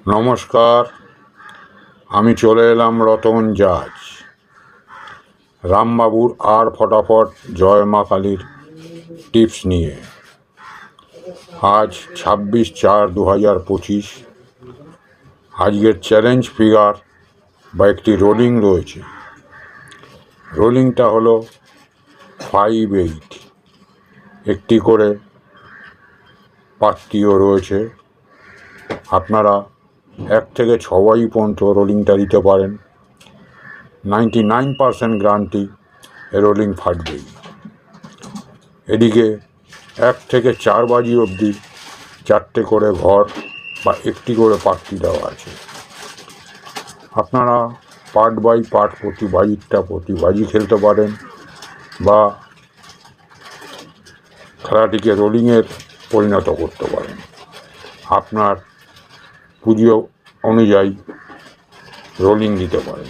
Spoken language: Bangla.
নমস্কার, আমি চলে এলাম রতন জাজ, রামবাবুর আর ফটাফট জয় মা কালীর টিপস নিয়ে। আজ 26/4/2025। আজকের চ্যালেঞ্জ ফিগার বা একটি রোলিং রয়েছে। রোলিংটা হলো 5-8, একটি করে পাত্তিও রয়েছে। আপনারা 1 থেকে 6 বাজি পর্যন্ত রোলিংটা দিতে পারেন। 99% গ্যারান্টি রোলিং ফাটবেই। এদিকে 1 থেকে 4 বাজি অবধি 4টে করে ঘর বা একটি করে পাত্তি দেওয়া আছে। আপনারা পার্ট বাই পার্ট প্রতি বাজি খেলতে পারেন বা খেলাটিকে রোলিংয়ের পরিণত করতে পারেন। আপনার পুজো অনুযায়ী রোলিং দিতে পারেন।